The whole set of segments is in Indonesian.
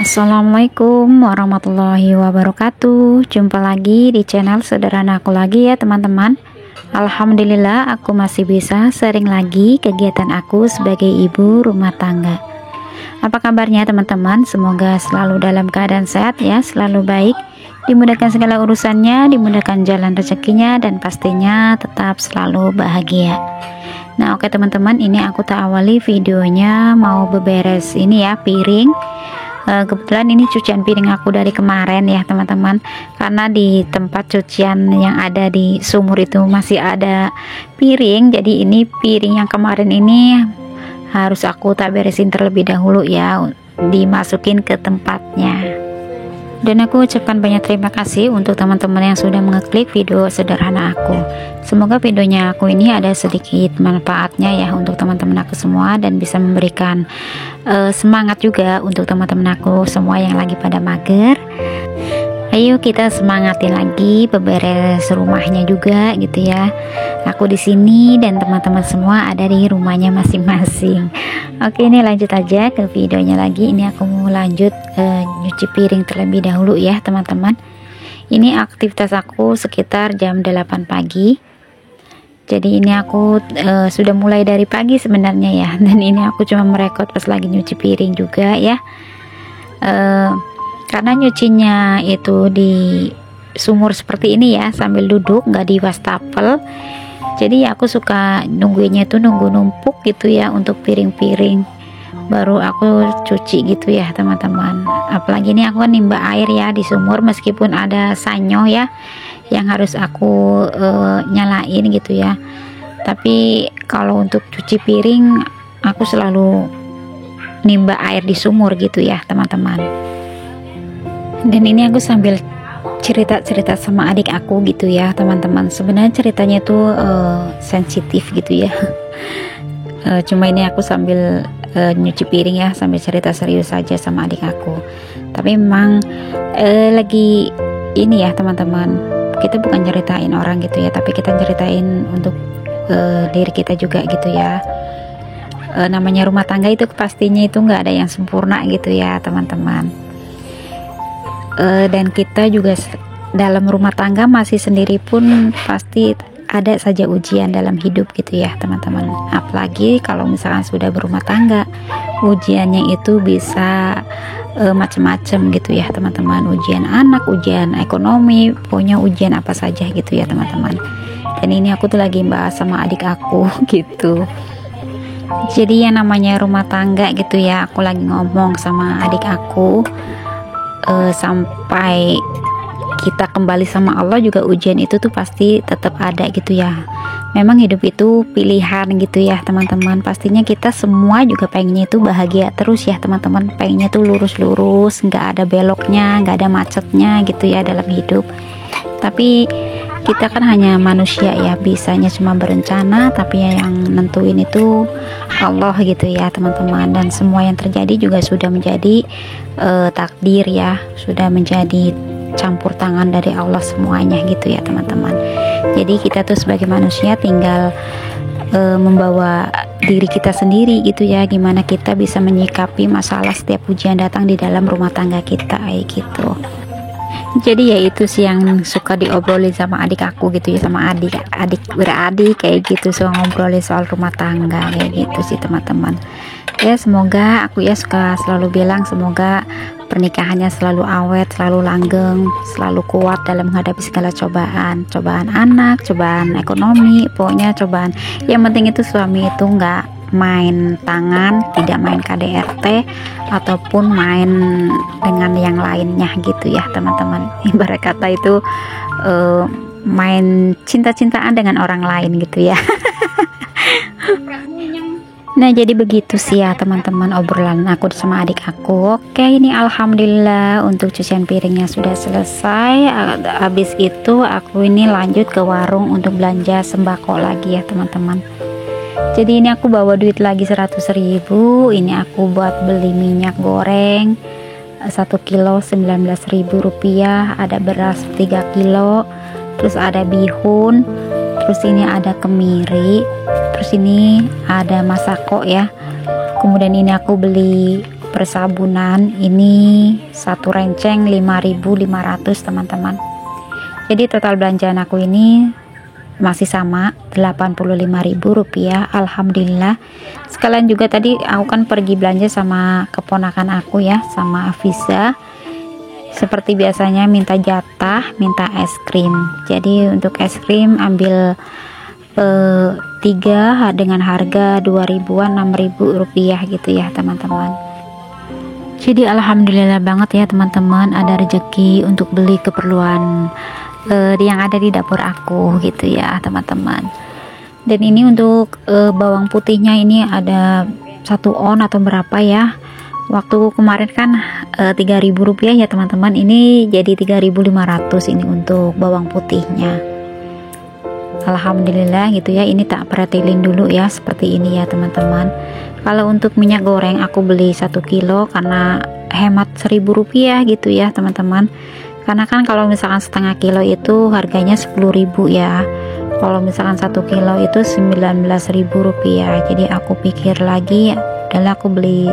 Assalamualaikum warahmatullahi wabarakatuh. Jumpa lagi di channel sederhana aku lagi ya teman-teman. Alhamdulillah aku masih bisa sering lagi kegiatan aku sebagai ibu rumah tangga. Apa kabarnya teman-teman? Semoga selalu dalam keadaan sehat ya, selalu baik, dimudahkan segala urusannya, dimudahkan jalan rezekinya, dan pastinya tetap selalu bahagia. Nah oke teman-teman, ini aku tak awali videonya mau beberes ini ya, piring. Kebetulan ini cucian piring aku dari kemarin ya teman-teman, karena di tempat cucian yang ada di sumur itu masih ada piring, jadi ini piring yang kemarin ini harus aku tak beresin terlebih dahulu ya, dimasukin ke tempatnya. Dan aku ucapkan banyak terima kasih untuk teman-teman yang sudah mengeklik video sederhana aku. Semoga videonya aku ini ada sedikit manfaatnya ya untuk teman-teman aku semua, dan bisa memberikan semangat juga untuk teman-teman aku semua yang lagi pada mager. Ayo kita semangatin lagi beberes rumahnya juga gitu ya. Aku di sini dan teman-teman semua ada di rumahnya masing-masing. Oke, ini lanjut aja ke videonya lagi. Ini aku mau lanjut nyuci piring terlebih dahulu ya teman-teman. Ini aktivitas aku sekitar jam 8 pagi. Jadi ini aku sudah mulai dari pagi sebenarnya ya. Dan ini aku cuma merekod pas lagi nyuci piring juga ya. Karena nyucinya itu di sumur seperti ini ya, sambil duduk nggak di wastafel, jadi aku suka nungguinnya itu nunggu numpuk gitu ya untuk piring-piring, baru aku cuci gitu ya teman-teman. Apalagi ini aku kan nimba air ya di sumur, meskipun ada sanyo ya yang harus aku nyalain gitu ya, tapi kalau untuk cuci piring aku selalu nimba air di sumur gitu ya teman-teman. Dan ini aku sambil cerita-cerita sama adik aku gitu ya teman-teman. Sebenarnya ceritanya itu sensitif gitu ya. Cuma ini aku sambil nyuci piring ya, sambil cerita serius saja sama adik aku. Tapi memang lagi ini ya teman-teman, kita bukan ceritain orang gitu ya, tapi kita ceritain untuk diri kita juga gitu ya. Namanya rumah tangga itu pastinya itu nggak ada yang sempurna gitu ya teman-teman. Dan kita juga dalam rumah tangga masih sendiri pun pasti ada saja ujian dalam hidup gitu ya teman-teman. Apalagi kalau misalkan sudah berumah tangga, ujiannya itu bisa macam-macam gitu ya teman-teman. Ujian anak, ujian ekonomi, pokoknya ujian apa saja gitu ya teman-teman. Dan ini aku tuh lagi bahas sama adik aku gitu. Jadi yang namanya rumah tangga gitu ya, aku lagi ngomong sama adik aku, sampai kita kembali sama Allah juga ujian itu tuh pasti tetap ada gitu ya. Memang hidup itu pilihan gitu ya teman-teman. Pastinya kita semua juga pengennya itu bahagia terus ya teman-teman. Pengennya tuh lurus-lurus, nggak ada beloknya, nggak ada macetnya gitu ya dalam hidup. Tapi kita kan hanya manusia ya, bisanya cuma berencana, tapi yang nentuin itu Allah gitu ya teman-teman. Dan semua yang terjadi juga sudah menjadi takdir ya, sudah menjadi campur tangan dari Allah semuanya gitu ya teman-teman. Jadi kita tuh sebagai manusia tinggal membawa diri kita sendiri gitu ya, gimana kita bisa menyikapi masalah setiap ujian datang di dalam rumah tangga kita gitu. Jadi ya itu sih yang suka diobrolin sama adik aku gitu ya, sama adik beradik kayak gitu, so ngobrolin soal rumah tangga kayak gitu sih teman-teman. Ya semoga aku ya suka selalu bilang, semoga pernikahannya selalu awet, selalu langgeng, selalu kuat dalam menghadapi segala cobaan anak, cobaan ekonomi, pokoknya cobaan. Yang penting itu suami itu nggak main tangan, tidak main KDRT ataupun main dengan yang lainnya gitu ya teman-teman. Ibarat kata itu main cinta-cintaan dengan orang lain gitu ya. Nah jadi begitu sih ya teman-teman obrolan aku sama adik aku. Oke, ini alhamdulillah untuk cucian piringnya sudah selesai. Habis itu aku ini lanjut ke warung untuk belanja sembako lagi ya teman-teman. Jadi ini aku bawa duit lagi 100.000. Ini aku buat beli minyak goreng 1 kilo 19.000 rupiah, ada beras 3 kilo, terus ada bihun, terus ini ada kemiri, terus ini ada masako ya. Kemudian ini aku beli persabunan ini satu renceng 5.500 teman-teman. Jadi total belanjaan aku ini masih sama 85.000 rupiah. Alhamdulillah. Sekalian juga tadi aku kan pergi belanja sama keponakan aku ya, sama Afiza. Seperti biasanya minta jatah, minta es krim. Jadi untuk es krim ambil 3 dengan harga 2.000-an, 6.000 rupiah gitu ya teman-teman. Jadi alhamdulillah banget ya teman-teman, ada rezeki untuk beli keperluan yang ada di dapur aku gitu ya teman-teman. Dan ini untuk bawang putihnya ini ada 1 on atau berapa ya. Waktu kemarin kan 3.000 rupiah ya teman-teman, ini jadi 3.500 ini untuk bawang putihnya. Alhamdulillah gitu ya. Ini tak perhatiin dulu ya, seperti ini ya teman-teman. Kalau untuk minyak goreng aku beli 1 kilo karena hemat 1.000 rupiah gitu ya teman-teman. Karena kan kalau misalkan setengah kilo itu harganya 10.000 ya. Kalau misalkan 1 kilo itu 19.000 rupiah. Jadi aku pikir lagi, adalah aku beli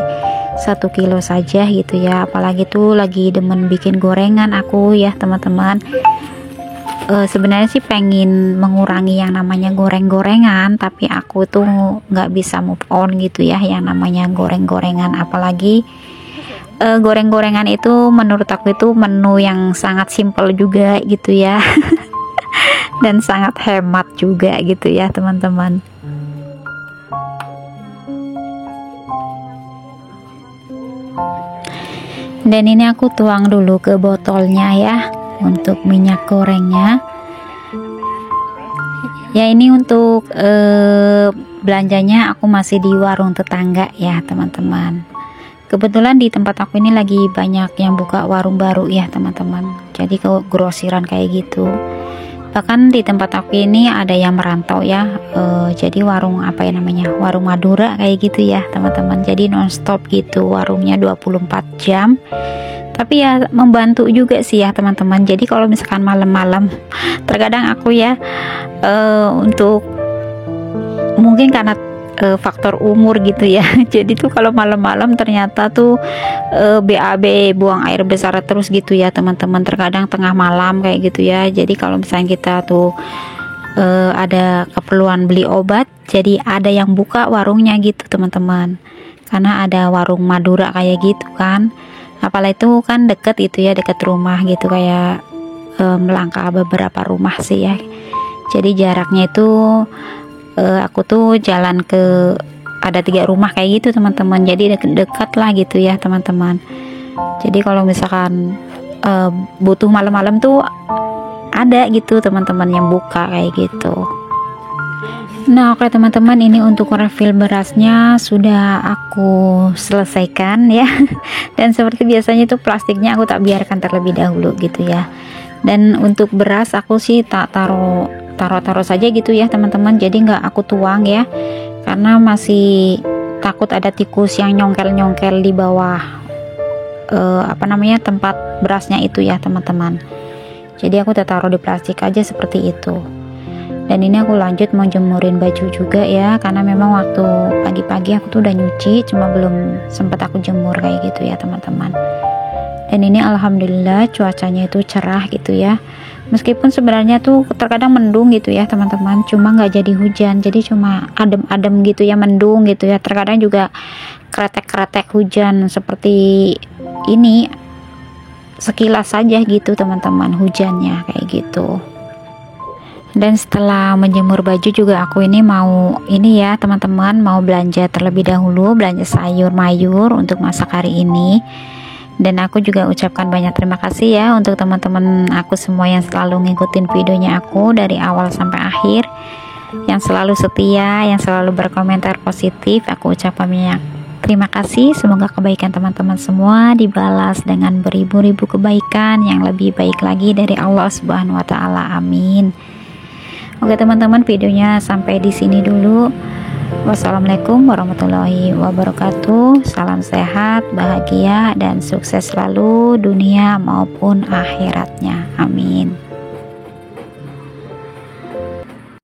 1 kilo saja gitu ya. Apalagi tuh lagi demen bikin gorengan aku ya teman-teman. Sebenarnya sih pengen mengurangi yang namanya goreng-gorengan, tapi aku tuh nggak bisa move on gitu ya yang namanya goreng-gorengan. Apalagi goreng-gorengan itu menurut aku itu menu yang sangat simpel juga gitu ya. Dan sangat hemat juga gitu ya teman-teman. Dan ini aku tuang dulu ke botolnya ya untuk minyak gorengnya ya. Ini untuk belanjanya aku masih di warung tetangga ya teman-teman. Kebetulan di tempat aku ini lagi banyak yang buka warung baru ya teman-teman. Jadi ke grosiran kayak gitu. Bahkan di tempat aku ini ada yang merantau ya. Jadi warung apa ya namanya, warung Madura kayak gitu ya teman-teman. Jadi nonstop gitu warungnya 24 jam. Tapi ya membantu juga sih ya teman-teman. Jadi kalau misalkan malam-malam terkadang aku ya untuk mungkin karena faktor umur gitu ya. Jadi tuh kalau malam-malam ternyata tuh BAB buang air besar terus gitu ya teman-teman. Terkadang tengah malam kayak gitu ya. Jadi kalau misalnya kita tuh ada keperluan beli obat, jadi ada yang buka warungnya gitu teman-teman. Karena ada warung Madura kayak gitu kan. Apalagi itu kan deket itu ya, deket rumah gitu, kayak melangkah beberapa rumah sih ya. Jadi jaraknya itu aku tuh jalan ke ada 3 rumah kayak gitu teman-teman. Jadi dekat lah gitu ya teman-teman. Jadi kalau misalkan butuh malam-malam tuh ada gitu teman-teman yang buka kayak gitu. Nah oke teman-teman, ini untuk refill berasnya sudah aku selesaikan ya. Dan seperti biasanya itu plastiknya aku tak biarkan terlebih dahulu gitu ya. Dan untuk beras aku sih tak taruh saja gitu ya teman-teman. Jadi nggak aku tuang ya, karena masih takut ada tikus yang nyongkel di bawah apa namanya tempat berasnya itu ya teman-teman. Jadi aku taruh di plastik aja seperti itu. Dan ini aku lanjut mau jemurin baju juga ya, karena memang waktu pagi-pagi aku tuh udah nyuci, cuma belum sempat aku jemur kayak gitu ya teman-teman. Dan ini alhamdulillah cuacanya itu cerah gitu ya. Meskipun sebenarnya tuh terkadang mendung gitu ya teman-teman, cuma nggak jadi hujan, jadi cuma adem-adem gitu ya, mendung gitu ya. Terkadang juga kretek-kretek hujan seperti ini, sekilas saja gitu teman-teman hujannya kayak gitu. Dan setelah menjemur baju juga aku ini mau ini ya teman-teman, mau belanja terlebih dahulu, belanja sayur mayur untuk masak hari ini. Dan aku juga ucapkan banyak terima kasih ya untuk teman-teman aku semua yang selalu ngikutin videonya aku dari awal sampai akhir, yang selalu setia, yang selalu berkomentar positif. Aku ucapkan banyak terima kasih. Semoga kebaikan teman-teman semua dibalas dengan beribu-ribu kebaikan yang lebih baik lagi dari Allah Subhanahu wa taala. Amin. Oke teman-teman, videonya sampai di sini dulu. Wassalamualaikum warahmatullahi wabarakatuh. Salam sehat, bahagia, dan sukses selalu dunia maupun akhiratnya. Amin.